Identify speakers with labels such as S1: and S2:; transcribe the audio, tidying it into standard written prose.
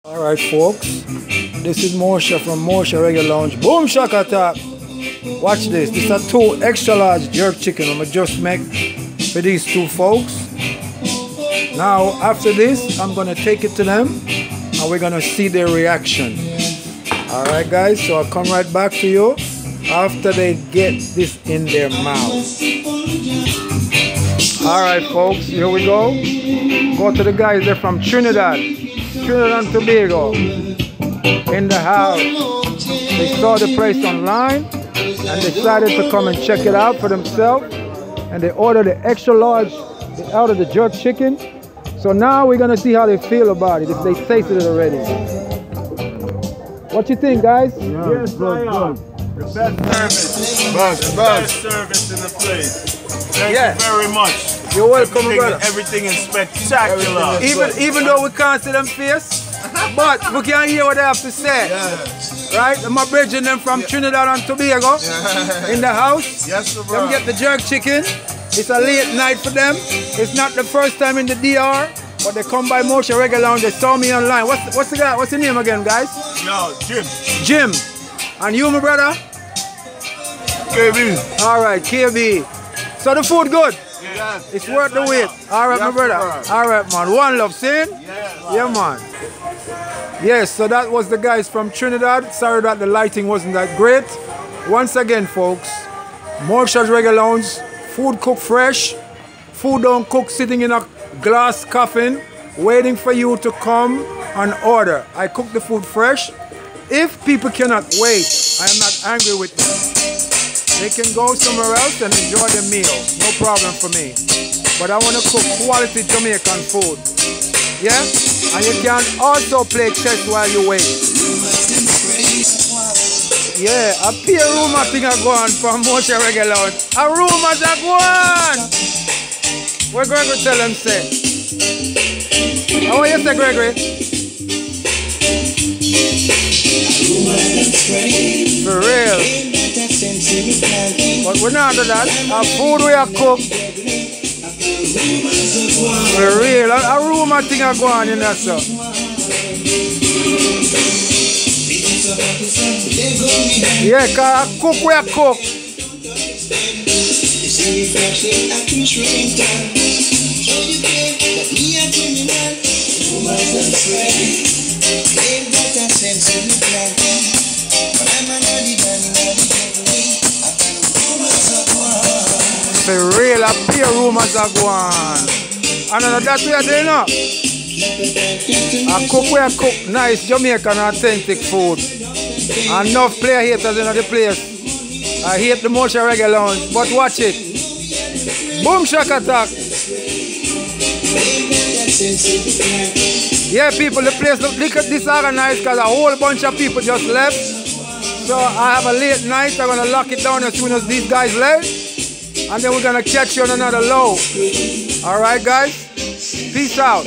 S1: Alright folks, this is Mosha from Mosha Reggae Lounge. Boom shaka attack! Watch this. This is a 2 extra large jerk chicken I'm gonna just make for these two folks. Now after this I'm gonna take it to them and we're gonna see their reaction. Alright guys, so I'll come right back to you after they get this in their mouth. Alright folks, here we go. Go to the guys, they're from Trinidad and Tobago, in the house. They saw the place online and decided to come and check it out for themselves, and they ordered the extra large out of the jerk chicken. So now we're gonna see how they feel about it, if they tasted it already. What you think, guys?
S2: Yeah, yes, good. The best service. Best service in the place. Thank you very much.
S1: You're welcome, brother.
S2: Everything is spectacular.
S1: Even though we can't see them face, but we can hear what they have to say.
S2: Yeah.
S1: Right? I'm bridging them from Trinidad and Tobago in the house.
S2: Yes, sir.
S1: Them get the jerk chicken. It's a late night for them. It's not the first time in the DR, but they come by Mosha Reggae Lounge. They saw me online. What's the guy? What's the name again, guys?
S2: Yo, Jim.
S1: Jim. And you, my brother?
S2: KB.
S1: All right, KB. So the food good?
S2: Yes.
S1: It's worth the wait. All right, my brother. All right, man. One love, see? Yeah, man. Yes, so that was the guys from Trinidad. Sorry that the lighting wasn't that great. Once again, folks, MOSHA'S Reggae Lounge. Food cooked fresh. Food don't cook sitting in a glass coffin, waiting for you to come and order. I cook the food fresh. If people cannot wait, I am not angry with them. They can go somewhere else and enjoy the meal. No problem for me. But I want to cook quality Jamaican food. Yeah? And you can also play chess while you wait. Yeah, a peer rumor thing are going from Mosha Reggae Lounge. A rumors are going! What Gregory tell them say? How are you say, Gregory? For real. But we're not do that. Our food we are cooked. For real. A rumor thing are going in there, sir. Yeah, cause cook we are cooked. For real, a peer rumors are going. And that's what they know. I cook where I cook nice Jamaican authentic food. And enough player haters in the place. I hate the Mosha Reggae Lounge, but watch it. Boom shaka attack. Yeah, people, the place look disorganized because a whole bunch of people just left. So I have a late night. I'm gonna lock it down as soon as these guys left. And then we're gonna catch you on another low. Alright guys? Peace out.